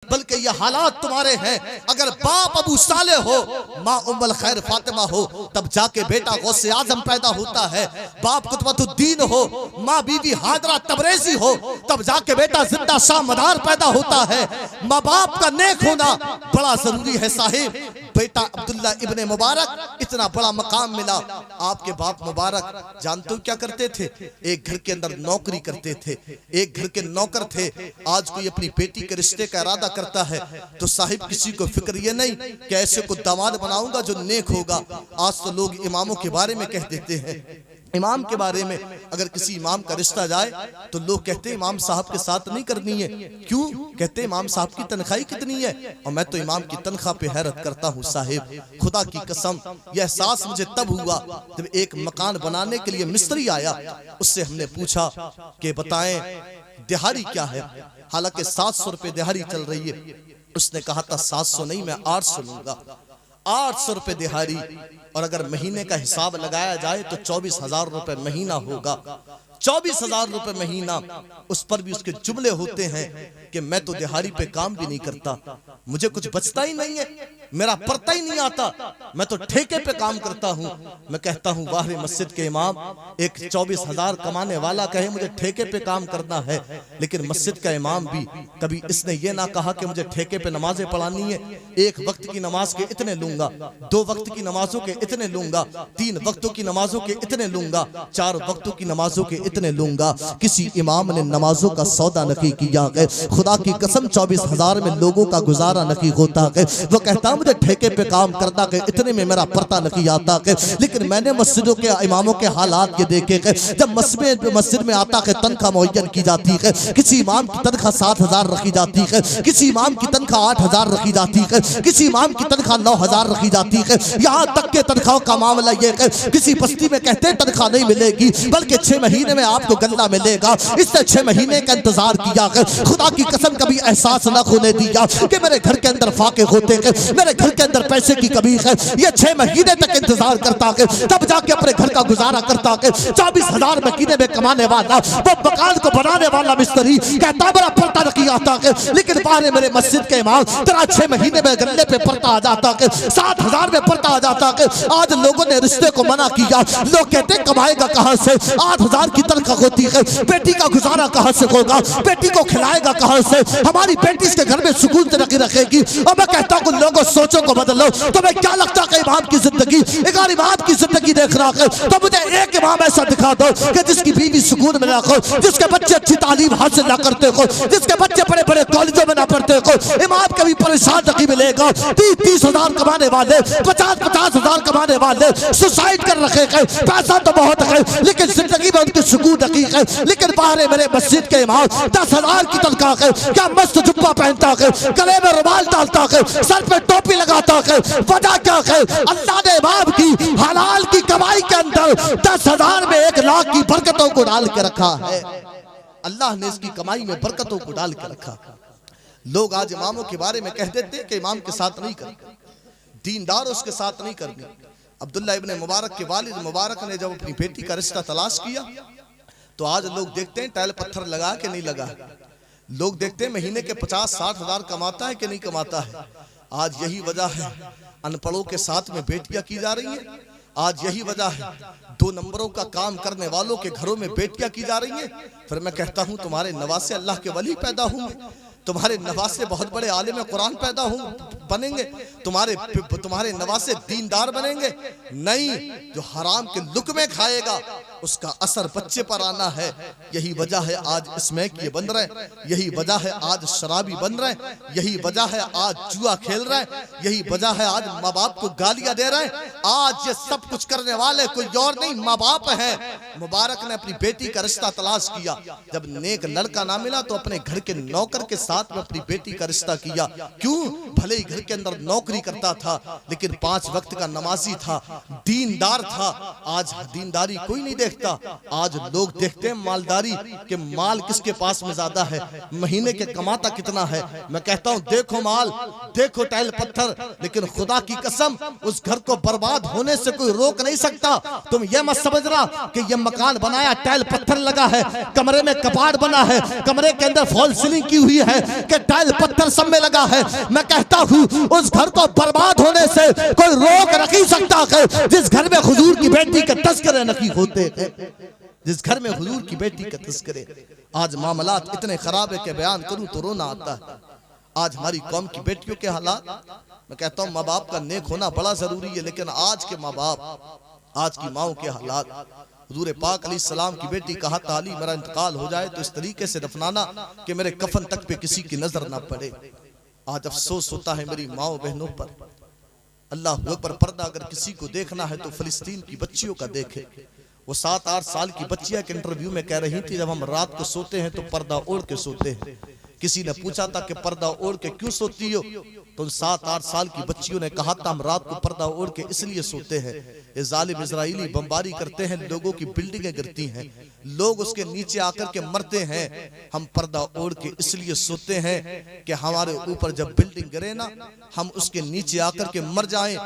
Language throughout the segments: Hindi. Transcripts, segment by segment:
बल्कि ये हालात तुम्हारे हैं। अगर बाप अबू साले हो, माँ उम्मुल खैर फातिमा हो, तब जाके बेटा गौसे आजम पैदा होता है। बाप कुतुबुद्दीन हो, माँ बीबी हाजरा तबरेजी हो, तब जाके बेटा जिंदा शाह मदार पैदा होता है। माँ बाप का नेक होना बड़ा जरूरी है साहिब। बेटा अब्दुल्ला इब्ने मुबारक इतना बड़ा मकाम मिला। आपके बाप मुबारक जानते हो क्या करते थे? एक घर के अंदर नौकरी करते थे, एक घर के नौकर थे। आज कोई अपनी बेटी के रिश्ते का इरादा करता है तो साहिब किसी को फिक्र ये नहीं कि ऐसे को दामाद बनाऊंगा जो नेक होगा। आज तो लोग इमामों के बारे में कह देते हैं, इमाम के बारे में अगर किसी इमाम का रिश्ता जाए तो लोग कहते हैं इमाम साहब के साथ नहीं करनी है। क्यों? कहते हैं इमाम साहब की तनख्वाही कितनी है। और मैं तो इमाम की तनख्वाह पे हैरत करता हूँ साहिब, खुदा की कसम। यह एहसास मुझे तब हुआ जब एक मकान बनाने के लिए मिस्त्री आया। उससे हमने पूछा कि बताएं दिहाड़ी क्या है। हालांकि 700 रुपए दिहाड़ी चल रही है। उसने कहा था 700 नहीं, मैं 800 लूंगा। 800 रुपए दिहाड़ी, और अगर महीने का हिसाब लगाया जाए तो 24,000 रुपए महीना होगा। 24,000 रुपए महीना। उस पर भी उसके जुमले होते हैं कि मैं तो दिहाड़ी पे काम भी नहीं करता, मुझे कुछ बचता ही नहीं है, मेरा पड़ता ही नहीं आता, मैं तो ठेके पे काम करता हूँ। मैं कहता हूँ वाह मस्जिद के इमाम, एक 24,000 कमाने वाला कहे मुझे ठेके पे काम करना है, लेकिन मस्जिद का इमाम भी कभी इसने ये ना कहा कि मुझे ठेके पे नमाजें पढ़ानी है, एक वक्त की नमाज के इतने लूंगा, 2 वक्त की नमाजों के इतने लूंगा, 3 वक्तों की नमाजों के इतने लूंगा, 4 वक्तों की नमाजों के इतने लूंगा। किसी इमाम ने नमाजों का सौदा नहीं किया है। खुदा की कसम 24,000 में लोगों का गुजारा नहीं होता है। वो कहता मुझे ठेके पे काम करता है, इतने में मेरा पता नहीं आता है। लेकिन मैंने मस्जिदों के इमामों के हालात ये देखे हैं, जब मस्जिद में आता है तनख्वाह मुअय्यन की जाती है। किसी इमाम की तनख्वाह 7,000 रखी जाती है, किसी इमाम की तनख्वाह 8,000 रखी जाती है, किसी इमाम की तनख्वाह 9,000 रखी जाती है। यहाँ तक के तनख्वाह का मामला ये है, किसी बस्ती में कहते हैं तनख्वाह नहीं मिलेगी, बल्कि 6 महीने में आपको गल्ला मिलेगा। इससे 6 महीने का इंतजार किया है। खुदा की कसम कभी एहसास न होने दिया कि मेरे घर के अंदर फाके होते हैं, मेरे घर के अंदर पैसे की कमी है। ये 6 महीने तक इंतजार करता है, तब जाके अपने घर का गुजारा करता है। 24,000 महीने में कमाने वाला, वो मकान को बनाने वाला मिस्त्री कहता बड़ा पर्दा नहीं आता है, लेकिन बाहर मेरे मस्जिद के इमाम तेरा 6 महीने में गल्ले पे पर्दा आ जाता है, 7,000 में पर्दा आ जाता है। आज लोगों ने रिश्ते को मना किया। लोग कहते कमाएगा कहां से, 8,000 की तनख्वाह होती है, बेटी का गुजारा कहां से होगा, बेटी को खिलाएगा कहां से, हमारी बेटी इसके घर में सुकून से नहीं रखेगी। और मैं कहता हूं लोगों सोचों को बदलो। तुम्हें क्या लगता है इमाम की जिंदगी, अगर इमाम की जिंदगी देख रहा है तो मुझे एक इमाम ऐसा दिखा दो कि जिसकी बीवी सुकून में रखो, जिसके बच्चे अच्छी तालीम हासिल ना करते हो, जिसके बच्चे बड़े बड़े कॉलेजों में ना पढ़ते हो। इमाम कभी परेशान नहीं मिलेगा। 30,000 कमाने वाले, 50,000 कमाने वाले सुसाइड कर रखे हैं। पैसा तो बहुत है लेकिन जिंदगी में उनकी सुकून नहीं है। लेकिन बाहर मेरे मस्जिद के इमाम 10,000 की तनख्वाह है, क्या मस्त जुब्बा पहनता है, गले में रुमाल डालता है, सर पे टोपी लगाता है। वजह क्या है? अल्लाह ने इमाम की हलाल की कमाई के अंदर 10,000 में 1 लाख की बरकतों को डाल के रखा है। अल्लाह ने इसकी कमाई में बरकतों को डाल के रखा। लोग आज इमामों के बारे में कह देते हैं कि इमाम के साथ नहीं करना, दीनदार उसके साथ नहीं करना। अब्दुल्ला इब्ने मुबारक के वालिद मुबारक ने जब अपनी बेटी का रिश्ता तलाश किया तो आज लोग देखते हैं टाइल पत्थर लगा के नहीं लगा, लोग देखते हैं महीने के 50-60 हजार कमाता है कि नहीं कमाता है। आज यही वजह है अनपढ़ों के साथ में बेटियां की जा रही हैं। आज यही वजह है 2 नंबरों का काम करने वालों के घरों में बेटियां की जा रही हैं। फिर मैं कहता हूं तुम्हारे नवासे अल्लाह के वली पैदा होंगे, तुम्हारे नवासे बहुत बड़े आलिम कुरान पैदा बनेंगे, तुम्हारे नवासे दीनदार बनेंगे। नहीं, जो हराम के लुकमे खाएगा उसका असर बच्चे पर आना है। यही वजह है आज स्मैक ये बन रहे हैं, यही वजह है आज शराबी बन रहे हैं, यही वजह है आज जुआ खेल रहे हैं, यही वजह है आज माँ बाप को गालियां दे रहे हैं। आज ये सब कुछ करने वाले कोई और नहीं, माँ बाप है। मुबारक ने अपनी बेटी का रिश्ता तलाश किया, जब नेक लड़का ना मिला तो अपने घर के नौकर के साथ में अपनी बेटी का रिश्ता किया। क्यों? भले ही घर के अंदर नौकरी करता था लेकिन 5 वक्त का नमाजी था, दीनदार था। आज दीनदारी कोई नहीं देखता। आज लोग देखते हैं मालदारी के माल किसके पास में ज्यादा है, महीने के कमाता कितना है। मैं कहता हूँ देखो माल, देखो टाइल पत्थर, लेकिन खुदा की कसम उस घर को बर्बाद होने से कोई रोक नहीं सकता। तुम ये मत समझना कि ये मकान बनाया, टाइल पत्थर लगा है, कमरे में कपाट बना है, कमरे के अंदर फॉल सीलिंग की हुई है कि टाइल पत्थर सब में लगा है। मैं कहता हूँ उस घर को बर्बाद होने से कोई रोक नहीं सकता है। जिस घर में हुजूर की बेटी के तस्करे नहीं होते हैं, जिस घर में हुजूर की बेटी के तस्करे। आज मामलात इतने खराब है कि बयान करूं तो रोना आता है। आज हमारी कौम की बेटियों के हालात, मैं कहता हूं माँ बाप का नेक होना बड़ा जरूरी है, लेकिन आज के माँ बाप, आज की माओ के हालात। हुजूर पाक अलैहिस्सलाम की बेटी कहा था अली मेरा इंतकाल हो जाए तो इस तरीके से दफनाना कि मेरे कफन तक पे किसी की नजर ना पड़े। आज अफसोस होता है मेरी माओ बहनों पर। अल्लाह अकबर, पर्दा अगर किसी को देखना है तो फिलिस्तीन की बच्चियों का देखे। वो 7-8 साल की बच्चियां के इंटरव्यू में कह रही थी जब हम रात को सोते हैं तो पर्दा ओढ़ के सोते हैं। किसी ने पूछा था कि पर्दा ओढ़ के क्यों सोती हो, तो उन 7-8 साल की बच्चियों ने कहा था हम रात को पर्दा ओढ़ के इसलिए सोते हैं, ये जालिम इजराइली बमबारी करते हैं, लोगों की बिल्डिंगें गिरती हैं, लोग उसके नीचे आकर के मरते हैं, हम पर्दा ओढ़ के इसलिए सोते हैं कि हमारे ऊपर जब बिल्डिंग गिरे ना हम उसके नीचे आकर के मर जाएं,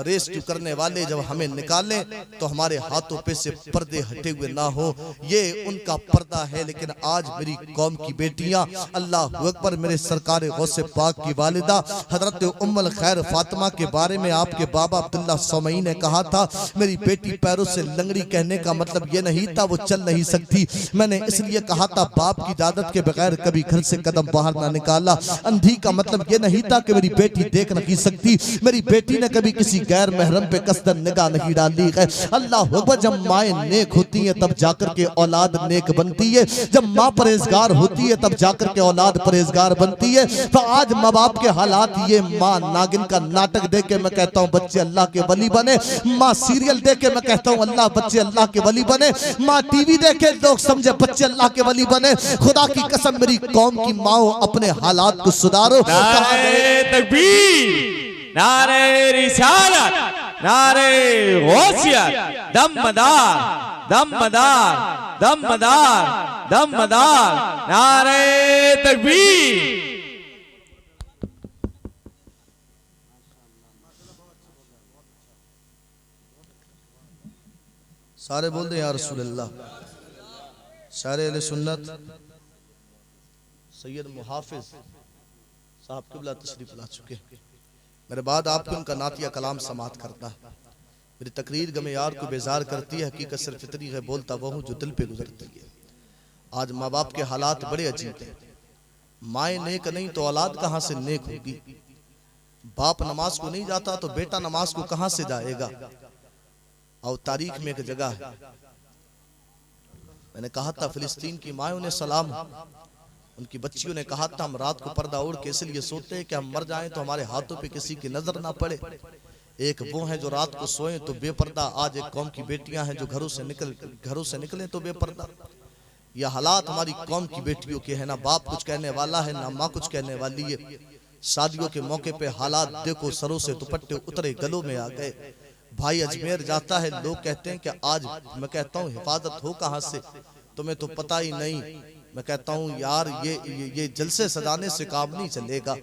रेस्क्यू करने वाले जब हमें निकालें तो हमारे हाथों पे से पर्दे हटे हुए ना हो। ये उनका पर्दा है। लेकिन आज मेरी कौम की बेटियां, अल्लाह अकबर, मेरे सरकार गौसे पाक की वालिदा हजरत उम्मुल खैर फातिमा के बारे में आपके बाबा अब्दुल्ला सौमई ने कहा था मेरी बेटी पैरों से लंगड़ी, कहने का मतलब ये नहीं था वो चल नहीं सकती। मैंने इसलिए कहा था बाप की इजाजत के बगैर कभी घर से कदम बाहर ना निकाला। अंधी का मतलब ये नहीं था कि मेरी बेटी देख नहीं सकती। मेरी बेटी ने कभी किसी गैर महरम पे कसदन निगाह नहीं डाली है। अल्लाह अकबर, जब माएँ नेक होती है तब जाकर के औलाद नेक बनती है। जब माँ परहेजगार होती है तब जाकर के औलाद परहेजगार बनती है। तो आज माँ बाप के हालात ये, माँ नागिन का नाटक देख के मैं कहता हूँ बच्चे अल्लाह के वली बने, माँ सीरियल देख के मैं कहता हूँ अल्लाह बच्चे अल्लाह के वली बने, माँ टीवी देखे लोग समझे बच्चे अल्लाह के वली बने। खुदा की कसम मेरी कौम की माओ अपने हालात को सुधारो। नारे तकबीर, नारे रिसालत, नारे गौसियत, दमदार दमदार दमदार दमदार, नारे तकबीर। सारे बोल दे या रसूल अल्लाह। शारे अहले सुन्नत सैयद मुहाफिज साहब किबला तशरीफ ला चुके। मेरे बाद आपको उनका नातिया कलाम समात करता है। मेरी तकरीर गमे यार को बेजार करती है, हकीकत सिर्फ इतनी है बोलता वह हूँ जो दिल पे गुजरती है। आज माँ बाप के हालात बड़े अजीब हैं। माएँ नेक नहीं तो औलाद कहाँ से नेक होगी। बाप नमाज को नहीं जाता तो बेटा नमाज को कहाँ से जाएगा। और तारीख में एक जगह है, मैंने कहा था फिलिस्तीन की माएँ उन्हें सलाम, उनकी बच्चियों ने कहा था हम रात को पर्दा ओढ़ के इसलिए सोते हैं कि हम मर जाएं तो हमारे हाथों पे किसी की नजर ना पड़े। एक वो है जो रात को सोए तो बेपर्दा। आज एक कौम की बेटियां हैं जो घरों से निकले तो बेपर्दा। यह हालात हमारी कौम की बेटियों के हैं। ना बाप कुछ कहने वाला है ना माँ कुछ कहने वाली है। शादियों के मौके पे हालात देखो, सरों से दुपट्टे उतरे गलों में आ गए। भाई अजमेर जाता है, लोग कहते हैं कि आज, मैं कहता हूँ हिफाजत हो कहाँ से, तुम्हें तो पता ही नहीं। मैं कहता हूँ यार ये जलसे सजाने से काम नहीं चलेगा।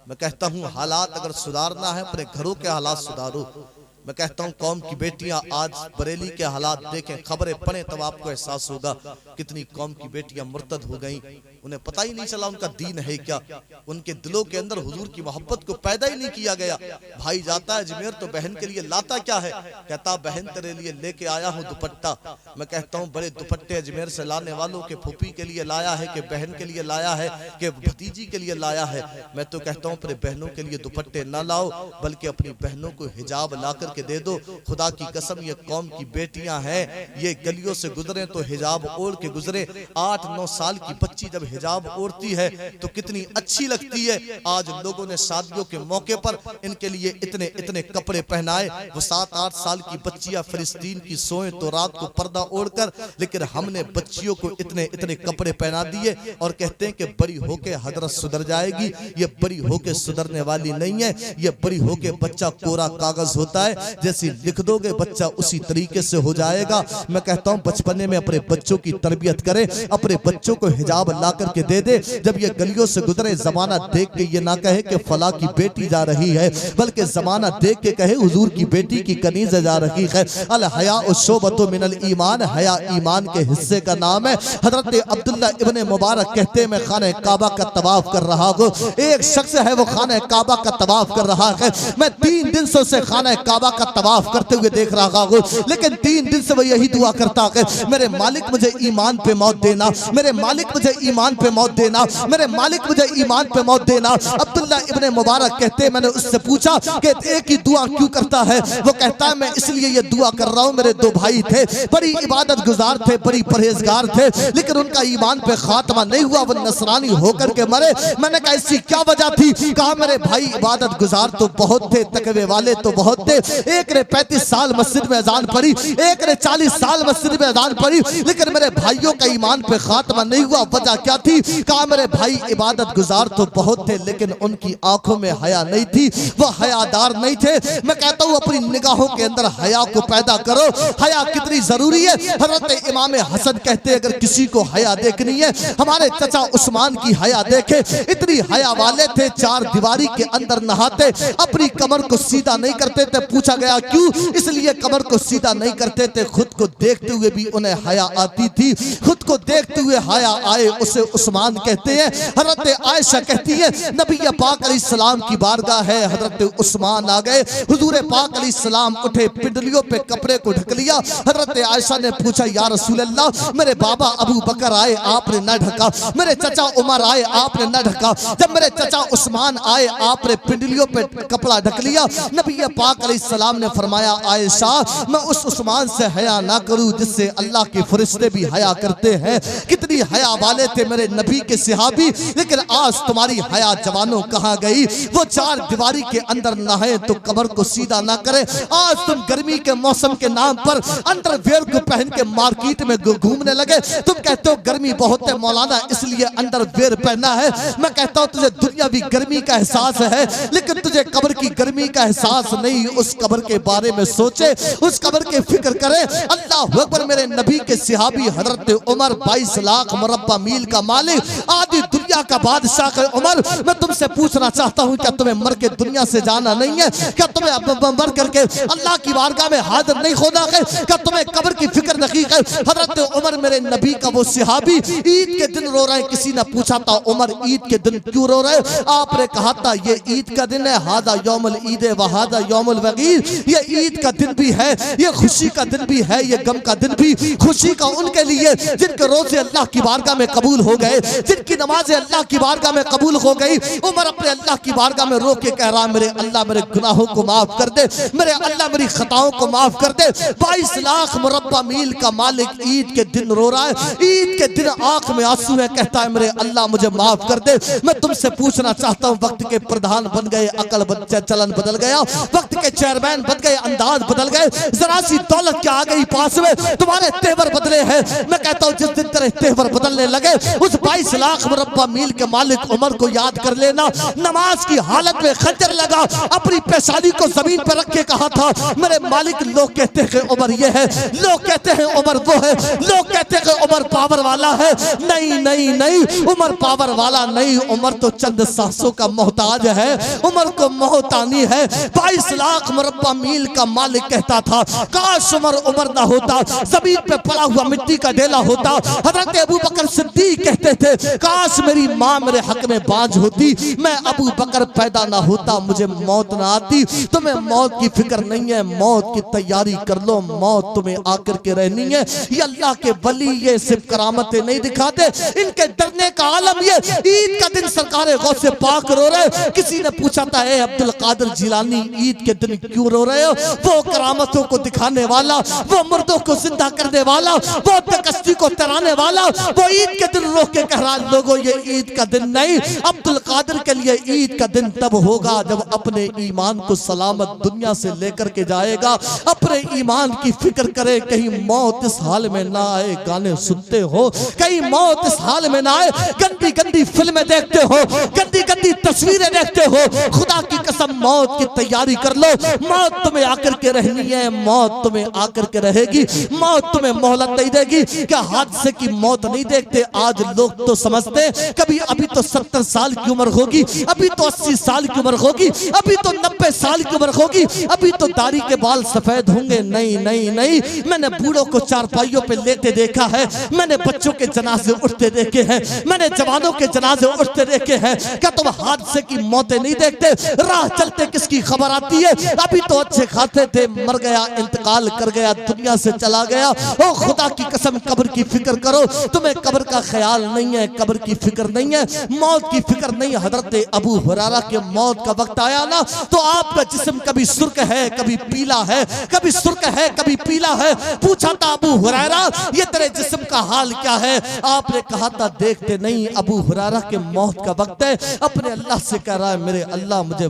मैं कहता हूँ हालात अगर सुधारना है अपने घरों के हालात सुधारो। मैं कहता हूँ कौम की बेटियां आज बरेली के हालात देखें, खबरें पढ़ें तब आपको एहसास होगा कितनी कौम की बेटियां मुर्तद हो गईं। उन्हें पता ही नहीं चला उनका दीन है क्या। उनके दिलों के अंदर हुजूर की मोहब्बत को पैदा ही नहीं किया गया। भाई जाता है अजमेर तो बहन के लिए लाता क्या है, कहता बहन तेरे लिए लेके आया हूँ दुपट्टा। मैं कहता हूँ बड़े दुपट्टे अजमेर से लाने वालों के फूफी के लिए लाया है कि बहन के लिए लाया है कि भतीजी के लिए लाया है। मैं तो कहता हूँ अपने बहनों के लिए दुपट्टे ना लाओ बल्कि अपनी बहनों को हिजाब ला करके दे दो। खुदा की कसम ये कौम की बेटियां हैं, ये गलियों से गुजरे तो हिजाब ओढ़ के गुजरे। 8-9 साल की बच्ची जब हिजाब ओढ़ती है तो कितनी अच्छी लगती है। आज लोगों ने शादियों के मौके पर इनके लिए इतने इतने कपड़े पहनाए। वो 7-8 साल की बच्चियां फिलिस्तीन की सोए तो रात को पर्दा ओढ़कर, लेकिन हमने बच्चियों को इतने इतने कपड़े पहना दिए और कहते हैं कि बड़ी होके हजरत सुधर जाएगी। ये बड़ी होके सुधरने वाली नहीं है। ये बड़ी होके बच्चा कोरा कागज होता है, जैसे लिख दोगे बच्चा उसी तरीके से हो जाएगा। मैं कहता हूँ बचपने में अपने बच्चों की तरबियत करें, अपने बच्चों को हिजाब ला करके दे दे। जब ये गलियों से गुजरे जमाना देख के ये ना कहे कि फला की बेटी जा रही है, बल्कि जमाना देख के कहे हुजूर की बेटी की कनीज जा रही है। अल हया शोबतु मिनल ईमान, हया ईमान के हिस्से का नाम है। हजरत अब्दुल्ला इब्ने मुबारक कहते हैं मैं खाने काबा का तवाफ कर रहा हूँ। एक शख्स है वो खाने काबा का तवाफ कर रहा है। मैं 3 दिन से उसे खाने काबा का तवाफ करते हुए देख रहा हूँ, लेकिन 3 दिन से वो यही दुआ करता है, मेरे मालिक मुझे ईमान पे मौत देना, मेरे मालिक मुझे ईमान पे मौत देना, मेरे मालिक मुझे ईमान पे मौत देना। अब्दुल्ला इब्ने मुबारक कहते हैं मैंने उससे पूछा कि एक ही दुआ क्यों करता है? वो कहता है मैं इसलिए ये दुआ कर रहा हूँ, मेरे 2 भाई थे, बड़ी इबादत गुजार थे, बड़ी परहेजगार थे, लेकिन उनका ईमान पे खात्मा नहीं हुआ, वो नसरानी होकर के मरे। मैंने कहा इसकी क्या वजह थी? कहा मेरे भाई इबादत गुजार तो बहुत थे, तकवे वाले तो बहुत थे, एक ने 35 साल मस्जिद में अजान पढ़ी, एक ने 40 साल मस्जिद में अजान पढ़ी, लेकिन मेरे भाइयों का ईमान पे खात्मा नहीं हुआ। वजह क्या थी? कहा मेरे भाई इबादत गुजार तो बहुत थे, लेकिन उनकी आंखों में हया नहीं थी, वो हयादार नहीं थे। मैं कहता हूँ अपनी निगाहों के अंदर हया को पैदा करो। हया कितनी जरूरी है। हजरत इमाम हसन कहते हैं अगर किसी को हया देखनी है, हमारे चचा उस्मान की हया देखे। इतनी हया वाले थे, 4 दीवारी के अंदर नहाते, अपनी कमर को सीधा नहीं करते थे। पूछा गया क्यों? इसलिए कमर को सीधा नहीं करते थे, खुद को देखते हुए भी उन्हें हया आती थी, खुद को देखते हुए हया आए उसे उस्मान कहते हैं। हजरत आयशा कहती है नबी पाक अलैहिस्सलाम की बारगाह है, हजरत उस्मान आ गए, हुजूर पाक अलैहिस्सलाम उठे, पिंडलियों पे कपड़े को ढक लिया। हजरत आयशा ने पूछा या रसूल अल्लाह, मेरे बाबा अबू बकर आए आपने न ढका, मेरे चचा उमर आए आपने न ढका, जब मेरे चचा उस्मान आए आपने पिंडलियों पे कपड़ा ढक लिया। नबी पाक अलैहिस्सलाम ने फरमाया आयशा मैं उस उस्मान से हया ना करूं जिससे अल्लाह के फरिश्ते भी हया करते हैं। कितनी हया वाले थे मेरे नबी के सहाबी, लेकिन आज तुम्हारी हया जवानों कहाँ गई? वो 4 दीवारी के अंदर नहाए तो कमर को सीधा ना करे। आज तुम गर्मी के मौसम के नाम पर अंडरवियर को पहन के मार्केट में घूमने लगे। तुम कहते हो गर्मी बहुत है मौलाना इसलिए अंडरवियर पहना है। मैं कहता हूँ तुझे दुनियावी गर्मी का एहसास है, लेकिन तुझे कब्र की गर्मी का एहसास नहीं। उस कब्र के बारे में सोचे, उस कब्र के फिक्र करे। अल्लाह अकबर। मेरे नबी के सहाबी हजरत उमर 22 लाख मुरब्बा मील का मालिक, आधी दुनिया का बादशाह है उमर। मैं तुमसे पूछना चाहता हूँ क्या तुम्हें मर के दुनिया से जाना नहीं है? क्या तुम्हें मर करके अल्लाह की बारगाह में हाजिर नहीं होना है? क्या तुम्हें कब्र की फिक्र नहीं है? हजरत उमर मेरे नबी का वो सहाबी ईद के दिन रो रहे हैं। किसी ने पूछा था उमर ईद के दिन क्यों रो रहे? आपने कहा था ये ईद का दिन है, हादा यौमुल ईद व हादा यौमुल वगीर। ये ईद का दिन भी है, ये खुशी का दिन भी है, ये गम का दिन भी। खुशी का उनके लिए जिनके रोजे अल्लाह की बारगाह में कबूल हो गए, जिनकी नमाजें अल्लाह की बारगाह में कबूल हो गई। उमर अपने अल्लाह की बारगाह में रो के कह रहा मेरे अल्लाह मेरे गुनाहों को माफ कर दे, मेरे अल्लाह मेरी खताओं को माफ कर दे। 22 लाख मुरब्बा मील का मालिक ईद के दिन रो रहा है, ईद के दिन आंख में आंसू है, कहता है मेरे अल्लाह मुझे माफ कर दे। मैं तुमसे पूछना चाहता हूँ वक्त के प्रधान बन गए, अकल चलन बदल गया, वक्त के चेयरमैन बन गए, अंदाज बदल गए, जरा सी दौलत क्या आ गई पास में, तुम्हारे तेवर बदले हैं। मैं कहता हूँ जिस दिन तेरे तेवर बदलने लगे उस 22 लाख मुरब्बा मील के मालिक उमर को याद कर लेना। नमाज की हालत में खंजर लगा, अपनी पेशानी को जमीन पर रख के कहा था मेरे मालिक लोग कहते हैं उमर ये है, लोग कहते हैं उमर वो है, लोग कहते हैं उमर पावर वाला है। नहीं नहीं नहीं, उमर पावर वाला नहीं, उमर तो चंद सांसों का मोहताज है, उमर को मोहतानी है। 22 लाख मुरब्बा मील का मालिक कहता था काश उमर ना होता, जमीन पे पड़ा हुआ मिट्टी का ढेला होता। हजरत अबू बकर सिद्दीक कहते थे काश मेरी माँ मेरे हक में बाज होती, मैं अबू बकर पैदा ना होता, मुझे मौत ना आती। तुम्हें मौत की फिक्र नहीं है, मौत की तैयारी कर लो, मौत तुम्हें आकर के रहनी है। ये अल्लाह के वली ये सिर्फ करामतें नहीं दिखाते, इनके डरने का आलम ये। ईद का दिन सरकार गौसे पाक रो रहे। किसी ने पूछा था, ए अब्दुल कादिर जिलानी, ईद के दिन क्यों रो रहे हो? वो करामतों को दिखाने वाला, वो मुर्दों को जिंदा करने वाला, वो कश्ती को तराने वाला, वो ईद के दिन रो के कह रहा, लोगों ये ईद का दिन नहीं, अब्दुल कादिर के लिए ईद का दिन तब होगा जब अपने ईमान को सलामत दुनिया से लेकर के जाएगा। अपने ईमान की फिक्र करे, कहीं मौत इस हाल में ना आए। गाने सुनते हो, कहीं मौत इस हाल में ना आए। गंदी गंदी फिल्में देखते हो, गंदी गंदी तस्वीरें देखते हो, खुदा की कसम मौत की तैयारी कर लो। मौत तुम्हें आकर के रहनी है, मौत तुम्हें आकर के रहेगी, मौत तुम्हें मोहलत नहीं देगी। क्या हादसे की मौत नहीं देखते? आज लोग तो समझते कभी अभी तो 70 साल की उम्र होगी, अभी तो 80 साल की उम्र होगी, अभी तो 90 साल की उम्र होगी, अभी तो दाढ़ी के बाल सफेद होंगे। नहीं नहीं नहीं, मैंने बूढ़ों को चारपाइयों पे लेटे देखा है, मैंने बच्चों के जनाजे उठते देखे हैं, मैंने जवानों के जनाजे उठते देखे हैं। क्या तुम हादसे की मौतें नहीं देखते? राह चलते किसकी खबर आती है? अभी तो अच्छे खाते थे, मर गया, इंतकाल कर गया, दुनिया से चला गया। ओ खुदा की कसम कब्र की फिक्र करो, तुम्हें कब्र का ख्याल नहीं है, कब्र की फिक्र नहीं है, मौत की फिक्र नहीं। हजरत अबू हुरैरा के मौत का वक्त आया ना, तो आपका जिस्म कभी सुर्ख है, कभी पीला है, कभी सुर्ख है, कभी पीला है। पूछा था अबू हुरैरा, ये तेरे जिस्म का हाल क्या है? आपने कहा था, देखते नहीं, अबू हुरैरा के मौत का वक्त है। अपने अल्लाह से कह रहा है, मेरे अल्लाह मुझे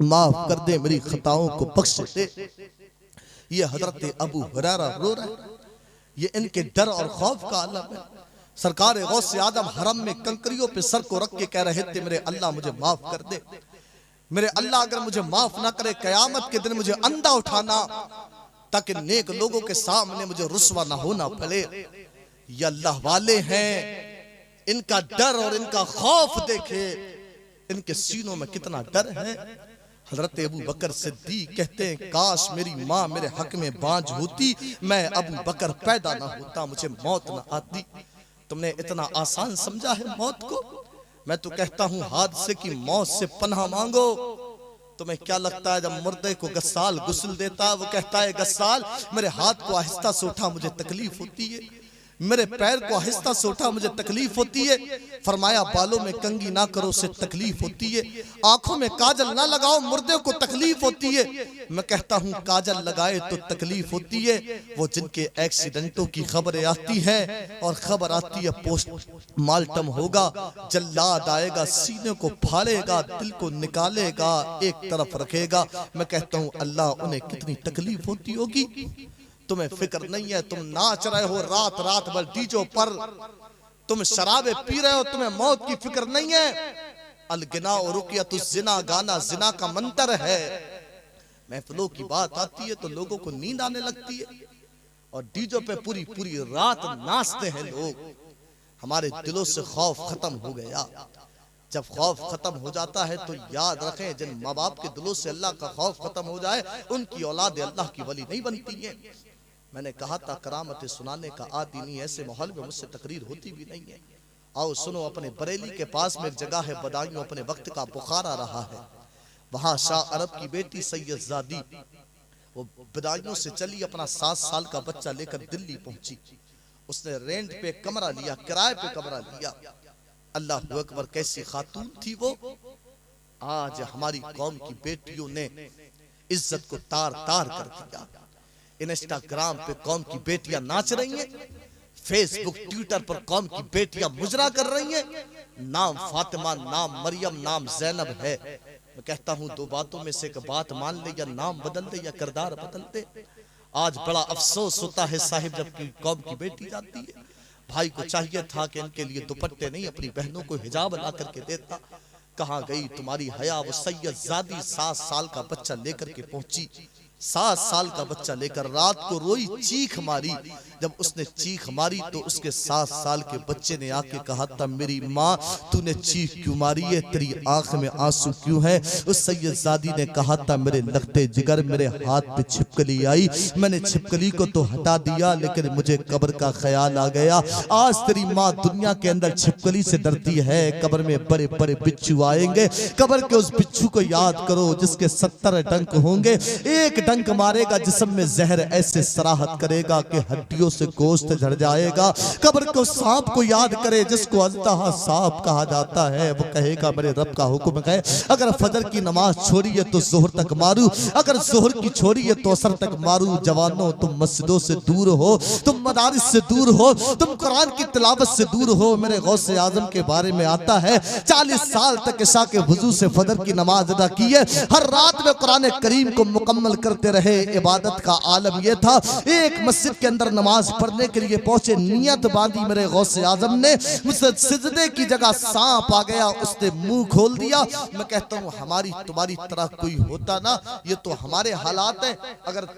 माफ कर दे, मेरी खताओं को बख्श दे। ये हजरत अबू हुरैरा रो रहा है, ये इनके डर और खौफ का आलम है। सरकार गौसे आदम हरम में कंकरियों पे सर को रख के कह रहे थे, मेरे अल्लाह मुझे माफ कर दे, मेरे अल्लाह अगर मुझे माफ ना करे, कयामत के दिन मुझे अंधा उठाना, ताकि नेक लोगों के सामने मुझे रुस्वा ना होना पड़े। ये अल्लाह वाले हैं, इनका डर और इनका खौफ देखे, इनके सीनों में कितना डर है। हजरत अबू बकर सिद्दीक कहते हैं, काश मेरी माँ मेरे हक में बांझ होती, मैं अबू बकर पैदा ना होता, मुझे मौत ना आती। तुमने इतना आसान समझा है मौत को? मैं तो कहता हूँ हादसे की मौत से पनाह मांगो। तुम्हें क्या लगता है जब मुर्दे को गस्साल गुस्ल देता है, वो कहता है गस्साल मेरे हाथ को आहिस्ता से उठा, मुझे तकलीफ होती है, मेरे पैर को आहिस्ता से उठा, मुझे तकलीफ होती है। फरमाया बालों में कंघी ना करो, से तकलीफ होती है। आंखों में काजल ना लगाओ, मुर्दे को तकलीफ होती है। मैं कहता हूँ काजल लगाए तो तकलीफ होती है। वो जिनके एक्सीडेंटों की खबरें आती हैं और खबर आती है पोस्टमार्टम होगा, जल्लाद आएगा, सीने को फाड़ेगा, दिल को निकालेगा, एक तरफ रखेगा। मैं कहता हूँ अल्लाह उन्हें कितनी तकलीफ होती होगी। तुम्हें फिक्र नहीं है, तुम नाच रहे हो रात रात भर डीजो पर, तुम शराबे पी रहे हो, तुम्हें मौत की फिक्र नहीं है। अलगिना और रुकियतु जिना, गाना जिना का मंत्र है। महफिलों की बात आती है तो लोगों को नींद आने लगती है और डीजो पे पूरी पूरी रात नाचते हैं लोग। हमारे दिलों से खौफ खत्म हो गया। जब खौफ खत्म हो जाता है तो याद रखें, जिन माँ बाप के दिलों से अल्लाह का खौफ खत्म हो जाए, उनकी औलाद अल्लाह की वली नहीं बनती है। मैंने कहा था करामतें सुनाने का आदी नहीं, ऐसे माहौल में मुझसे तकरीर होती भी नहीं है। आओ सुनो, अपने बरेली के पास में एक जगह है, बदायूं, अपने वक्त का बुखारा रहा है। वहां शाह अरब की बेटी सैयदजादी, वो बदायूं से चली, अपना 7 साल का बच्चा लेकर दिल्ली पहुंची। उसने रेंट पे कमरा लिया, किराए पे कमरा लिया। अल्लाह अकबर, कैसी खातून थी वो। आज हमारी कौम की बेटियों ने इज्जत को तार तार कर दिया। इंस्टाग्राम पे कौम की बेटियां नाच रही हैं, फेसबुक ट्विटर पर कौम की बेटियां मुजरा कर रही हैं। नाम फातिमा, नाम मरियम, नाम जैनब है। मैं कहता हूँ दो बातों में से एक बात मान ले, या नाम बदल दे या किरदार बदल दे। आज बड़ा अफसोस होता है साहिब, जबकि कौम की बेटी जाती है। भाई को चाहिए था कि इनके लिए दुपट्टे नहीं, अपनी बहनों को हिजाब ला करके देता। कहाँ गई तुम्हारी हया? वो सैयदजादी 7 साल का बच्चा लेकर के पहुंची। 7 साल का बच्चा लेकर रात को रोई, चीख मारी। जब उसने चीख मारी तो उसके 7 साल के बच्चे ने आके कहा था, मेरी माँ तूने चीख क्यों मारी है, तेरी आंख में आंसू क्यों है? उस सैयदजादी ने कहा था, मेरे लगते जिगर मेरे हाथ पे छिपकली आई, मैंने छिपकली को तो हटा दिया लेकिन मुझे कब्र का ख्याल आ गया। आज तेरी माँ दुनिया के अंदर छिपकली से डरती है, कब्र में बड़े बड़े बिच्छू आएंगे, कब्र के उस बिच्छू को याद करो जिसके 70 डंक होंगे, एक डंक मारेगा जिस्म में जहर ऐसे सराहत करेगा कि हड्डियों से गोश्त झड़ जाएगा। कब्र को सांप को याद करे जिसको अज़दहा सांप कहा जाता है, वो कहेगा मेरे रब का हुक्म है अगर फजर की नमाज छोड़ी है तो जोहर तक मारू, अगर जोहर की छोड़ी है तो असर तक मारू। जवानों तुम मस्जिदों से दूर हो, तुम मदारिस से दूर हो, तुम कुरान की तिलावत से दूर हो। मेरे गौसे आजम के बारे में आता है 40 साल तक इशा के वजू से फजर की नमाज अदा की है, हर रात में कुरान करीम को मुकम्मल करते रहे। इबादत का आलम यह था, एक मस्जिद के अंदर नमाज पढ़ने के लिए पहुंचे, नियत बांधी मेरे गौसे आजम ने, मुझसे सिजदे की जगह सांप आ गया, उसने मुंह खोल दिया। मैं कहता हूं हमारी तुम्हारी तरह कोई होता ना, ये तो हमारे हालात है। अगर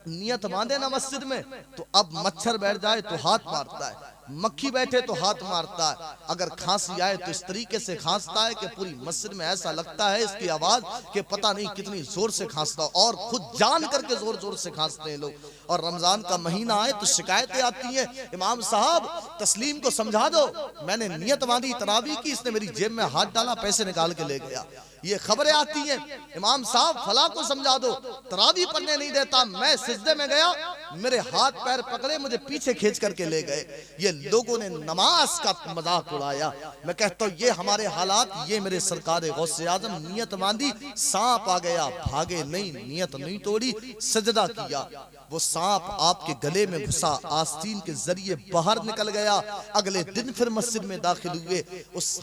नियत बांधे ना मस्जिद में तो अब मच्छर बैठ जाए तो हाथ मारता है, मक्खी बैठे तो हाथ मारता है, अगर खांसी आए तो इस तरीके से खांसता है कि पूरी मस्जिद में ऐसा लगता है इसकी आवाज कि पता नहीं कितनी जोर से खांसता, और खुद जान करके जोर जोर से खांसते हैं लोग। और रमजान का महीना आए तो शिकायतें आती हैं, इमाम साहब तस्लीम को समझा दो, मैंने नियत बांधी तरावी की, इसने मेरी जेब में हाथ डाला, पैसे निकाल के ले गया। ये खबरें आती हैं, इमाम साहब फला को समझा दो, तरावी पढ़ने नहीं देता, मैं सिजदे में गया, मेरे हाथ पैर पकड़े, मुझे पीछे खींच करके ले गए। ये लोगों ने नमाज का मजाक उड़ाया। मैं कहता हूँ ये हमारे हालात, ये मेरे सरकार गौसे आजम, नियत बांधी, सांप आ गया, भागे नहीं, नियत नहीं तोड़ी, सजदा किया, वो सांप आपके गले में घुसा, आस्तीन के जरिए बाहर निकल गया। अगले दिन फिर मस्जिद में दाखिल हुए, उस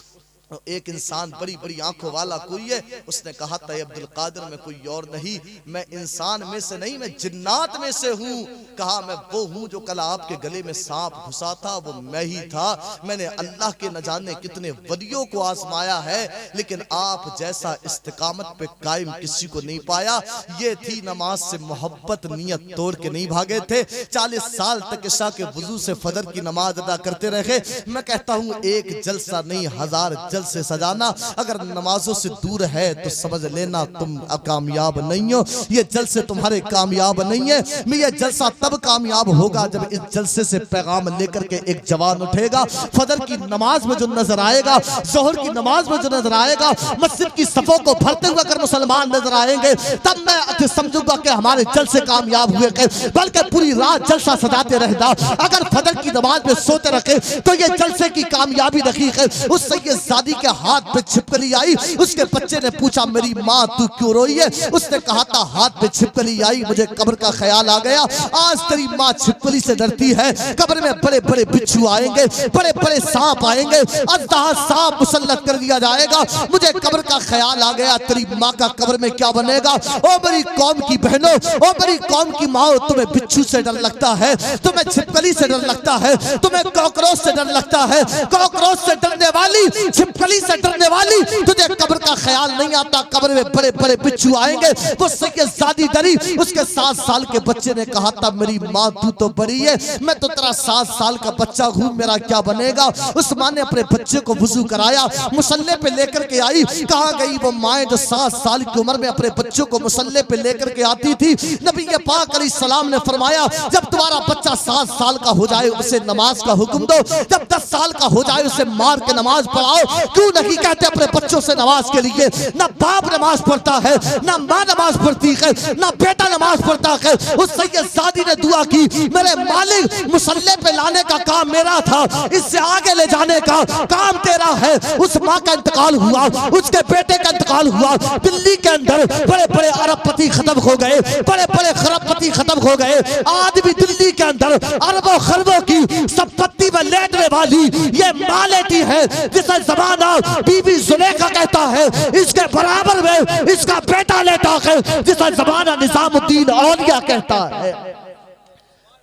एक इंसान बड़ी बड़ी आंखों वाला कोई है, उसने कहा था अब्दुल कादिर मैं कोई और नहीं, मैं इंसान में से नहीं, मैं जिन्नात में से हूँ। कहा मैं वो हूँ जो कल आपके गले में सांप घुसा था, वो मैं ही था। मैंने अल्लाह के न जाने कितने वलियों को आजमाया है, लेकिन आप जैसा इस्तिकामत पे कायम किसी को नहीं पाया। ये थी नमाज से मोहब्बत, नियत तोड़ के नहीं भागे थे। 40 साल तक इशा के वजू से फजर की नमाज अदा करते रहे। मैं कहता हूँ एक जलसा नहीं, 1000 से सजाना। अगर नमाजों से दूर है तो समझ लेना तुम कामयाब नहीं हो, ये जलसे तुम्हारे कामयाब नहीं है। मैं ये जलसा तब कामयाब होगा जब इस जलसे से पैगाम लेकर के एक जवान उठेगा, फजर की नमाज में जो नजर आएगा, जोहर की नमाज में जो नजर आएगा, मस्जिद की सफों को भरते हुए अगर मुसलमान नजर आएंगे, तब मैं समझूंगा कि हमारे जलसे कामयाब हुए। बल्कि पूरी रात जलसा सजाते रहना, अगर फजर की नमाज में सोते रखे तो ये जलसे की कामयाबी रखी है। उस सैयद के हाथ पे छिपकली आई, उसके बच्चे ने पूछा मेरी माँ तू क्यों रोई है? उसने कहा था हाथ पे छिपकली आई, मुझे कब्र का ख्याल आ गया। आज तेरी माँ छिपकली से डरती है, कब्र में बड़े बड़े बिच्छू आएंगे, बड़े बड़े सांप आएंगे, अज़दहा सांप मुसल्लत कर दिया जाएगा, मुझे कब्र का ख्याल आ गया। तेरी माँ का कब्र में क्या बनेगा? ओ मेरी कौम की बहनों, ओ मेरी कौम की माँ, तुम्हें बिच्छू से डर लगता है, तुम्हें छिपकली से डर लगता है, तुम्हें कॉकरोच से डर लगता है। कॉकरोच से डरने वाली, छिपकली से डरने वाली, तुझे कब्र का ख्याल नहीं आता, कब्र में बड़े बड़े बिच्छू आएंगे। वो सैयदजादी डरी, उसके 7 साल के बच्चे ने कहा था मेरी माँ तू तो बड़ी है, मैं तो तेरा 7 साल का बच्चा हूँ, मेरा क्या बनेगा? उस माँ ने अपने बच्चे को वुजू कराया, मुसल्ले पे लेकर के आई। कहाँ गई वो माँ जो 7 साल की उम्र में अपने बच्चों को मुसल्ले पे लेकर के आती थी? नबी पाक अलैहिस्सलाम ने फरमाया जब तुम्हारा बच्चा 7 साल का हो जाए उसे नमाज का हुक्म दो, जब 10 साल का हो जाए उसे मार के नमाज पढ़ाओ। क्यों नहीं कहते अपने बच्चों से नमाज के लिए? ना बाप नमाज पढ़ता है, ना माँ नमाज पढ़ती है, ना बेटा नमाज पढ़ता है। उस सैयदजादी ने दुआ की मेरे मालिक मुसल्ले पे लाने का काम मेरा था, इससे आगे ले जाने का काम तेरा है। उस माँ का इंतकाल हुआ, उसके बेटे का इंतकाल हुआ। दिल्ली के अंदर बड़े बड़े अरबपति खत्म हो गए, बड़े बड़े खरबपति खत्म हो गए। आज भी दिल्ली के अंदर अरबों खरबों की संपत्ति में लेटने वाली ये माँ लेती है, जिसे जमाना बीबी जुलेखा कहता है, इसके बराबर में इसका बेटा लेता है, जिसे जमाना निजामुद्दीन औलिया कहता है,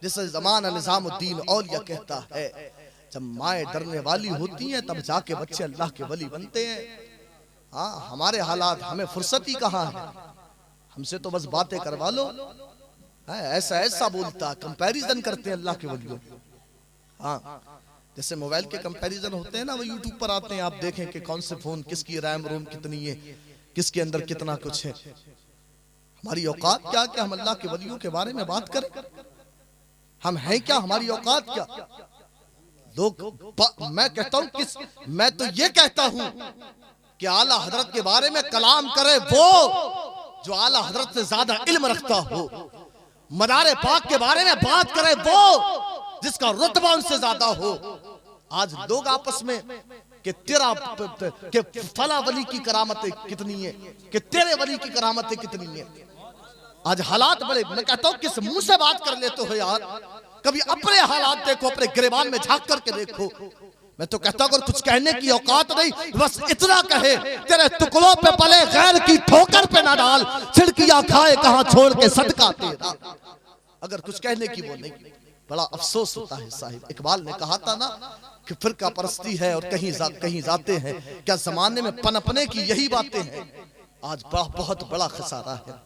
जिसे जमाना निजामुद्दीन औलिया कहता है। जब माएँ डरने वाली होती हैं तब जाके बच्चे अल्लाह के वली बनते हैं। हाँ हमारे हालात, हमें फुर्सत ही कहाँ है, हमसे तो बस बातें करवा लो। ऐसा ऐसा बोलता, कंपैरिजन करते हैं अल्लाह के वलियों। हाँ, जैसे मोबाइल के कंपैरिजन होते हैं ना, वो यूट्यूब पर आते हैं, आप देखें कि कौन से फोन, किसकी रैम रोम कितनी है, किसके अंदर कितना कुछ है। हमारी औकात क्या कि हम अल्लाह के वलियों के बारे में बात करें? हम हैं क्या? हमारी औकात क्या? लोग, मैं कहता हूं मैं तो ये कहता हूं कि आला हजरत के बारे में कलाम करे वो जो आला हजरत से ज्यादा इल्म रखता हो। मदारे पाक के बारे में बात करे वो जिसका रुतबा उनसे ज्यादा हो। आज लोग आपस में कि तेरा के फला वली की करामतें कितनी है, कि तेरे वली की करामतें कितनी है। आज हालात बड़े, मैं कहता हूं किस मुंह से बात कर लेते हो यार? कभी अपने हालात देखो, अपने गिरेबान में झांक करके देखो। मैं तो कहता हूं कुछ कहने की औकात नहीं, बस इतना कहे, तेरे टुकड़ों पे पले गैर की ठोकर पे ना डाल, छिड़कियां खाए कहां छोड़ के सदका तेरा। अगर कुछ कहने की वो नहीं, बड़ा अफसोस होता है साहिब। इकबाल ने कहा था ना कि फिरका परस्ती है और कहीं जाते हैं, क्या जमाने में पनपने की यही बातें हैं। आज बहुत बड़ा खसारा है,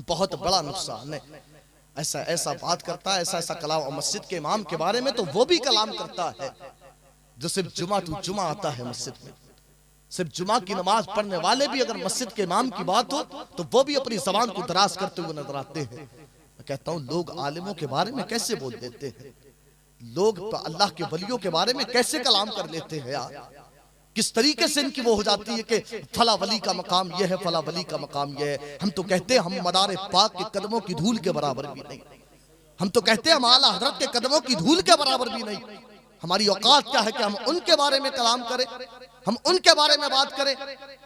बहुत बड़ा नुकसान है। ऐसा ऐसा बात करता है, ऐसा ऐसा कलाम। और मस्जिद के इमाम के बारे में तो वो भी कलाम करता है जो सिर्फ जुमा आता है मस्जिद में। सिर्फ जुमा की नमाज पढ़ने वाले भी अगर मस्जिद के इमाम की बात हो तो वो भी अपनी जबान को दराज करते हुए नजर आते हैं। मैं कहता हूं लोग आलिमों के बारे में कैसे बोल देते हैं, लोग अल्लाह के वलियों के बारे में कैसे कलाम कर लेते हैं यार। किस तरीके से इनकी वो हो जाती है कि फला वली का मकाम ये है, फला वली का मकाम ये है। हम तो कहते हैं हम मदारे पाक के कदमों की धूल के बराबर भी नहीं। हम तो कहते हैं हम आला हजरत के कदमों की धूल के बराबर भी नहीं। हमारी औकात क्या है कि हम उनके बारे में कलाम करें, हम उनके बारे में बात करें।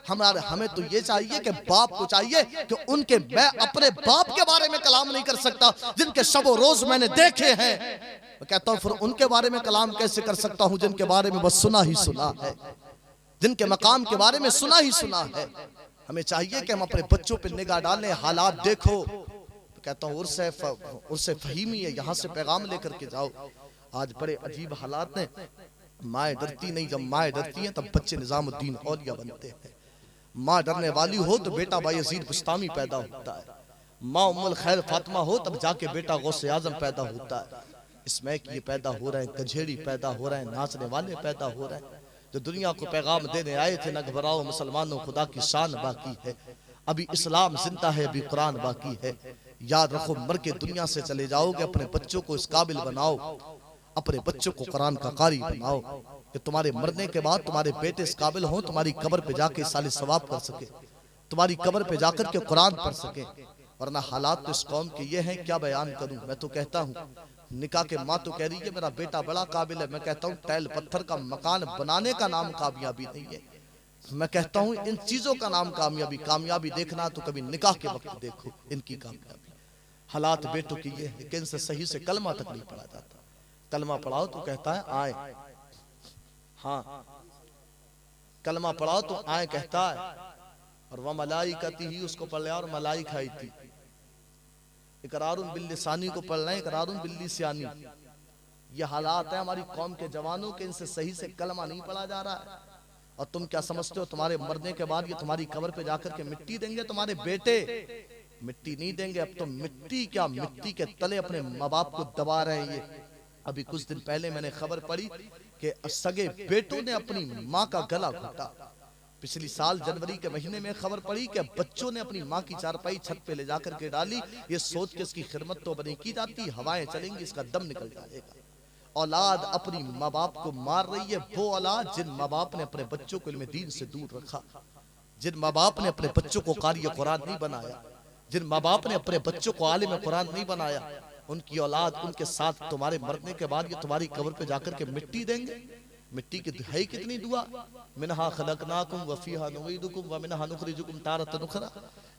हमें तो ये चाहिए कि बाप को चाहिए कि उनके, मैं अपने बाप के बारे में कलाम नहीं कर सकता जिनके शबो रोज मैंने देखे हैं। मैं कहता हूं फिर उनके बारे में कलाम कैसे कर सकता हूं जिनके बारे में बस सुना ही सुना है, जिनके मकाम के बारे में सुना ही सुना है। हमें चाहिए कि हम अपने बच्चों पे निगाह डालें, हालात देखो। कहता हूँ उर्से फहीमी है, यहाँ से पैगाम लेकर के जाओ। आज बड़े अजीब हालात हैं। माएँ डरती नहीं, जब माएँ डरती हैं तब बच्चे निजामुद्दीन औलिया बनते हैं। माँ डरने वाली हो तो बेटा बायजीद बुस्तामी पैदा होता है। माँ उम्मुल खैर फातिमा हो तब जाके बेटा गौसे आजम पैदा होता है। इसमें ये पैदा हो रहे हैं, गजेड़ी पैदा हो रहे हैं, नाचने वाले पैदा हो रहे हैं जो दुनिया को पैगाम देने आए थे। न घबराओ मुसलमानों, खुदा की शान बाकी है, अभी इस्लाम जिंदा है, अभी कुरान बाकी है। याद रखो मर के दुनिया से चले जाओगे, अपने बच्चों को इस काबिल बनाओ, अपने बच्चों को कुरान का कारी बनाओ कि तुम्हारे मरने के बाद तुम्हारे बेटे इस काबिल हो, तुम्हारी कब्र पे जाके साले सवाब कर सके, तुम्हारी कब्र पे जाकर के कुरान पढ़ सके। वरना हालात तो इस कौम के ये हैं, क्या बयान करूं। मैं तो कहता हूं निकाह के माँ तो कह रही है मेरा बेटा बड़ा काबिल है। मैं कहता हूँ टैल पत्थर का मकान बनाने का नाम कामयाबी नहीं है। मैं कहता हूँ इन चीजों का नाम कामयाबी देखना तो कभी निकाह के वक्त देखो इनकी कामयाबी। हालात बेटों की ये है कि इनसे सही से कलमा तक नहीं पढ़ा जाता। कलमा पढ़ाओ तो कहता है आए, हाँ कलमा पढ़ाओ तो आए कहता है, और वह मलाइकती ही उसको पढ़ लिया और मलाई खाई थी। इकरारुन बिल्लिसानी को पढ़ रहे हैं, इकरारुन बिल्लिसानी। ये हालात है हमारी कौम के जवानों के, इनसे सही से कलमा नहीं पढ़ा जा रहा है। और तुम क्या समझते हो तुम्हारे मरने के बाद ये तुम्हारी कब्र पे जाकर के मिट्टी देंगे? तुम्हारे बेटे मिट्टी नहीं देंगे। अब तो मिट्टी क्या, मिट्टी के तले अपने माँ बाप को दबा रहे हैं। ये अभी कुछ दिन पहले मैंने खबर पढ़ी कि सगे बेटों ने अपनी माँ का गला घोटा। पिछली साल जनवरी के महीने में खबर पड़ी कि बच्चों ने अपनी माँ की चारपाई छत पे ले जाकर के डाली, ये सोच के इसकी खिदमत तो बनी की जाती, हवाएं चलेंगी इसका दम निकल जाएगा। औलाद अपनी माँ बाप को मार रही है, वो औलाद जिन माँ बाप ने अपने बच्चों को इल्म दीन से दूर रखा, जिन माँ बाप ने अपने बच्चों को कारी कुरान नहीं बनाया, जिन माँ बाप ने अपने बच्चों को आलिम कुरान नहीं बनाया, उनकी औलाद उनके साथ तुम्हारे मरने के बाद ये तुम्हारी कब्र पे जाकर के मिट्टी देंगे। मिट्टी की है कितनी दुआ, मिनहा खलकनाकुम व फीहा नुईदुकुम व मिनहा नुखरिजुकुम तारतन उखरा।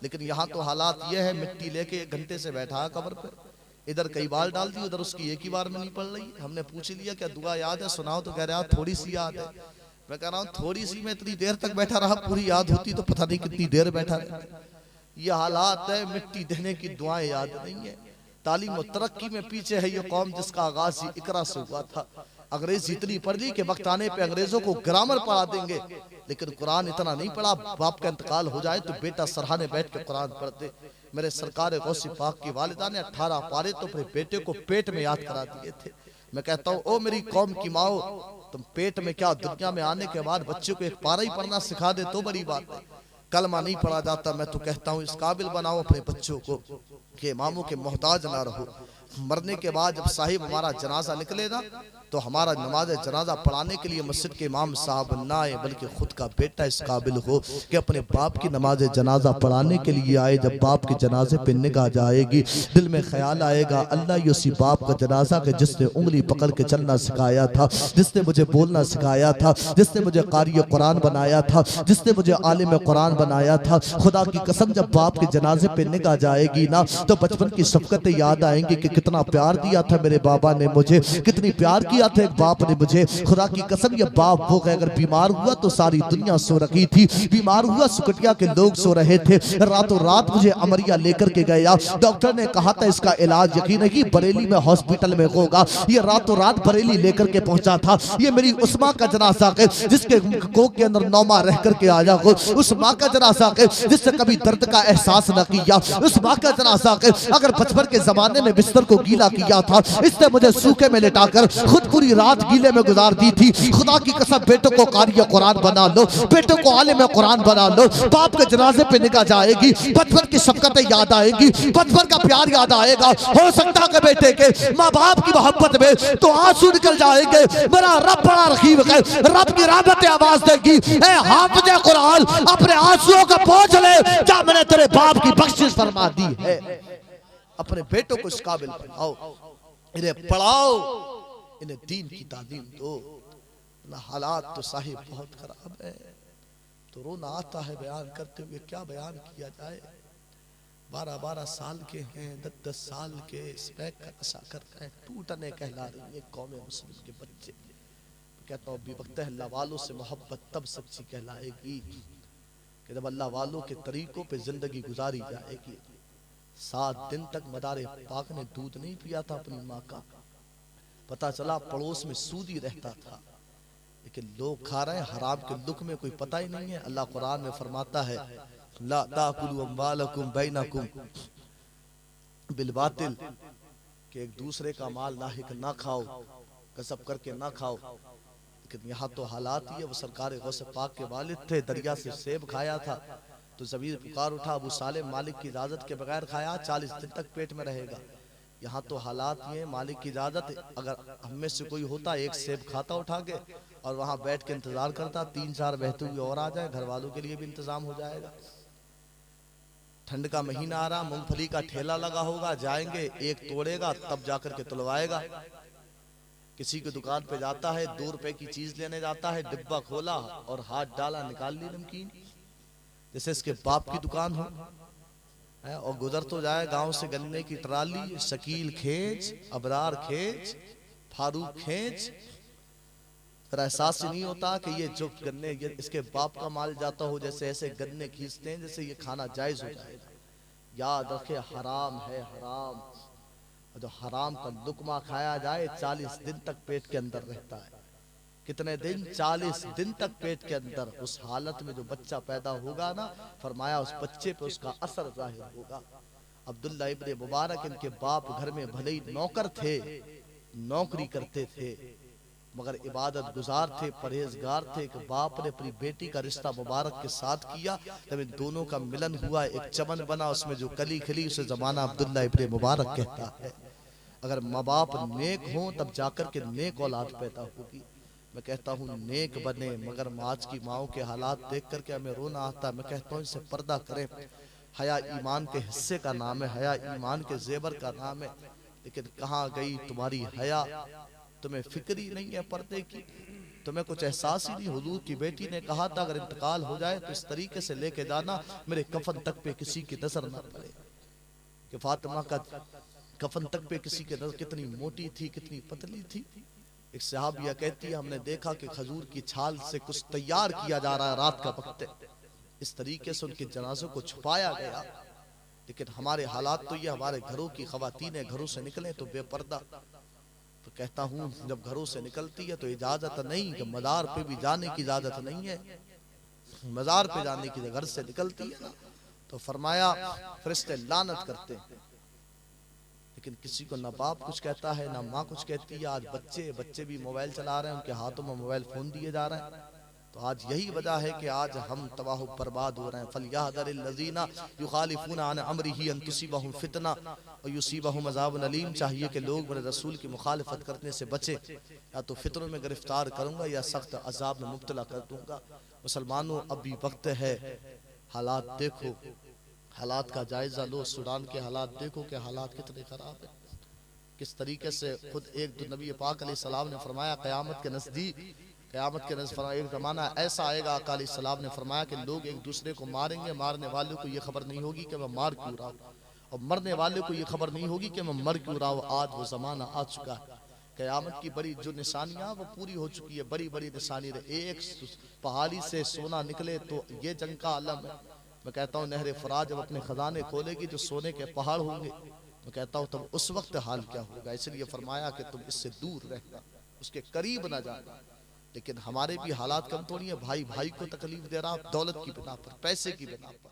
लेकिन यहाँ तो हालात ये है, मिट्टी लेके 1 घंटे से बैठा कब्र पे, इधर कई बार डाल दी, उधर उसकी एक ही बार में नहीं पड़ रही। हमने पूछ लिया क्या दुआ याद है, सुनाओ, तो कह रहा थोड़ी सी याद है। मैं कह रहा हूँ थोड़ी सी में इतनी देर तक बैठा रहा, पूरी याद होती तो पता नहीं कितनी देर बैठा रहता। ये हालात है, मिट्टी देने की दुआएं याद नहीं है। तालीम और तरक्की में पीछे है ये कौम जिसका आगाज इकरा से हुआ था। अंग्रेजी इतनी पढ़ ली कि वक्त आने पे अंग्रेजों को ग्रामर पढ़ा देंगे, लेकिन कुरान इतना नहीं पढ़ा। बाप का इंतकाल हो जाए तो बेटा सरहाने बैठ के कुरान पढ़ते। मेरे सरकार गौसी पाक की वालिदा ने 18 पारे तो अपने बेटे को पेट में याद करा दिए थे। मैं कहता हूँ ओ मेरी कौम की माओ, तुम पेट में क्या दुनिया में आने के बाद बच्चे को एक पारा ही पढ़ना सिखा दे तो बड़ी बात है। कलमा नहीं पढ़ा जाता, मैं तो कहता हूँ इस काबिल बनाओ अपने बच्चों को कि इमामों के मोहताज ना रहो। मरने के बाद जब साहिब हमारा जनाजा निकले ना, तो हमारा नमाज जनाजा पढ़ाने के लिए मस्जिद के इमाम साहब ना आए, बल्कि खुद का बेटा इस काबिल हो कि अपने बाप की नमाज जनाजा पढ़ाने के लिए आए। जब बाप के जनाजे पे निगाह जाएगी, दिल में ख्याल आएगा अल्लाह ये उसी बाप का जनाजा के जिसने उंगली पकड़ के चलना सिखाया था, जिसने मुझे बोलना सिखाया था, जिसने मुझे कारी कुरान बनाया था, जिसने मुझे आलिम कुरान बनाया था। खुदा की कसम जब बाप के जनाजे पे निगाह जाएगी ना, तो बचपन की शफकतें याद आएंगी कि कितना प्यार दिया था मेरे बाबा ने मुझे, कितनी प्यार किया था एक बाप ने मुझे। खुदा की कसम ये बाप वो है, अगर बीमार हुआ तो सारी दुनिया सो रखी थी, बीमार हुआ सुकटिया के लोग सो रहे थे, रातों रात मुझे अमरिया लेकर के गया। डॉक्टर ने कहा था इसका इलाज यकीन नहीं बरेली में हॉस्पिटल में होगा। ये रातों रात बरेली लेकर के पहुंचा था। ये मेरी उस माँ का जनाजा है जिसके कोख के अंदर 9 माह रह करके आया हो, उस माँ का जनाजा है जिससे कभी दर्द का एहसास न किया, उस माँ का जनाजा है अगर बचपन के जमाने में बिस्तर को गीला किया था, इसने मुझे सूखे में लिटाकर खुद पूरी रात गीले में गुजार दी थी। खुदा की कसम बेटों को कारी कुरान बना लो, बेटों को आलिम कुरान बना लो। बाप के जनाजे पे निगाह जाएगी, बचपन की शफकतें याद आएंगी, बचपन का प्यार याद आएगा। हो सकता है बेटे के माँ बाप की मोहब्बत में तो आंसू निकल जाएंगे। मेरा रब बड़ा रहीम है, रब की रहमत आवाज देगी, ए हाफिज़ कुरान अपने आंसुओं को पोंछ ले, क्या मैंने तेरे बाप की बख्शिश फरमा दी है। अपने बेटों को इस काबिल बनाओ, इन्हें पढ़ाओ, इन्हें दीन की तालीम दो। ना हालात तो साहिब बहुत खराब है, तो रोना आता है बयान करते हुए, क्या बयान किया जाए। 12-12 साल के हैं, 10-10 साल के स्पैक का नशा कर रहे हैं, टूटने कहला रही है कौम मुस्लिम के बच्चे। कहता हूँ बेवक्त अल्लाह वालों से मोहब्बत तब सच्ची कहलाएगी कि जब अल्लाह वालों के तरीकों पे जिंदगी गुजारी जाएगी। 7 दिन तक मदारे पाक ने दूध नहीं पिया था अपनी माँ का। पता चला पड़ोस में सूदी रहता था, लेकिन लोग खा रहे हैं हराम के लुक़मे, कोई पता ही नहीं है। अल्लाह कुरान में फरमाता है ला ताकुलू अम्वालकुम बैनकुम बिल बातिल, कि एक दूसरे का माल नाहिक ना खाओ, कसब करके ना खाओ। लेकिन यहाँ तो हालात ही है। वो सरकार गौसे पाक के वालिद थे, दरिया से सेब खाया था तो ज़मीर पुकार उठा, अबू सालेम मालिक की इजाज़त के बगैर खाया, 40 दिन तक पेट में रहेगा। यहाँ तो हालात ये मालिक की इजाज़त, अगर हम में से कोई होता एक सेब खाता उठा के और वहाँ बैठ के इंतजार करता 3-4 बहते हुए और आ जाए, घर वालों के लिए भी इंतजाम हो जाएगा। ठंड का महीना आ रहा, मूंगफली का ठेला लगा होगा, जाएंगे एक तोड़ेगा तब जाकर के तुलवाएगा। किसी की दुकान पे जाता है, 2 रुपए की चीज लेने जाता है, डिब्बा खोला और हाथ डाला, निकाल ली नमकीन, जैसे इसके बाप की दुकान हो है। और गुजर तो जाए गांव से गन्ने की ट्राली, शकील खींच, अबरार खींच, फारूक खींच, फिर एहसास ही नहीं होता कि ये जो गन्ने ये इसके बाप का माल जाता हो, जैसे ऐसे गन्ने खींचते हैं जैसे ये खाना जायज हो जाएगा। याद रखे हराम है हराम, जो हराम का लुकमा खाया जाए 40 दिन तक पेट के अंदर रहता है। कितने दिन? 40 दिन तक पेट के अंदर। उस हालत में जो बच्चा पैदा होगा ना, फरमाया उस बच्चे पे उसका असर जाहिर होगा। अब्दुल्ला इब्ने मुबारक, इनके बाप घर में भले ही नौकर थे, नौकरी करते थे, मगर इबादत गुजार थे, परहेजगार थे। कि बाप ने अपनी बेटी का रिश्ता मुबारक के साथ किया, जब इन दोनों का मिलन हुआ, एक चमन बना, उसमें जो कली खिली उसे जमाना अब्दुल्ला इब्ने मुबारक कहता है। अगर माँ बाप नेक हों तब जाकर के नेक औलाद पैदा होगी। मैं कहता हूँ नेक बने, मगर आज की माओ के हालात देख करके हमें रोना आता है। मैं कहता हूँ इनसे पर्दा करें। हया ईमान के हिस्से का नाम है, हया ईमान के जेवर का नाम है, लेकिन कहाँ गई तुम्हारी हया? तुम्हें फिक्र ही नहीं है पर्दे की, तुम्हें कुछ एहसास ही नहीं। हुजूर की बेटी ने कहा था अगर इंतकाल हो जाए तो इस तरीके से लेके जाना मेरे कफन तक पे किसी की नजर ना पड़े। कि फातिमा का कफन तक पे किसी की नजर कितनी मोटी थी, कितनी पतली थी। एक सहाबिया कहती है हमने देखा कि खजूर की छाल से कुछ तैयार किया जा रहा है, रात का वक्त है, इस तरीके से उनके जनाजों को छुपाया गया। लेकिन हमारे हालात तो ये, हमारे घरों की खवातीनें घरों से निकले तो बेपर्दा। तो तो कहता हूँ जब घरों से निकलती है तो इजाजत नहीं कि मज़ार पे भी जाने की इजाजत नहीं है। मज़ार पे जाने की घर से निकलती है ना तो फरमाया फरिश्ते लानत करते हैं, लेकिन किसी को ना बाप कुछ कहता है ना माँ कुछ कहती है। आज बच्चे भी मोबाइल चला रहे हैं, उनके हाथों में मोबाइल फोन दिए जा रहे हैं। तो आज यही वजह है कि आज हम तबाह बर्बाद हो रहे हैं। फलयाहदरिल लज़ीना युखालिफूना अन अम्रिही अन तुसीबहुम फितना व युसीबहुम अज़ाबुन अलीम। चाहिए कि लोग मेरे रसूल की मुखालिफत करने से बचे, या तो फितनों में गिरफ्तार करूंगा या सख्त अजाब में मुब्तला कर दूंगा। मुसलमानों अभी वक्त है, हालात देखो, हालात का जायजा लो। सूडान के हालात देखो कि हालात कितने खराब है, किस तरीके से खुद एक तो नबी पाक अलैहिस्सलाम ने फरमाया क़यामत के नज़दीक, क़यामत के नज़दीक एक ज़माना ऐसा आएगा, आका अलैहिस्सलाम ने फरमाया कि लोग एक दूसरे को मारेंगे, मारने वाले को ये खबर नहीं होगी कि मैं मार क्यों रहा हूँ, और मरने वाले को ये खबर नहीं होगी कि मैं मर क्यों रहा हूँ। आज वो ज़माना आ चुका है। क़यामत की बड़ी जो निशानियाँ वो पूरी हो चुकी है, बड़ी बड़ी निशानी। एक पहाड़ी से सोना निकले तो ये जंग का आलम है। मैं कहता हूँ नहर फराज जब अपने खजाने खोलेगी जो सोने के पहाड़ होंगे, मैं कहता हूँ तब उस वक्त हाल क्या होगा। इसलिए फरमाया कि तुम इससे दूर रहना, उसके करीब ना जाना। लेकिन हमारे भी हालात कम थोड़ी है, भाई भाई को तकलीफ दे रहा दौलत की बिना पर, पैसे की बिना पर।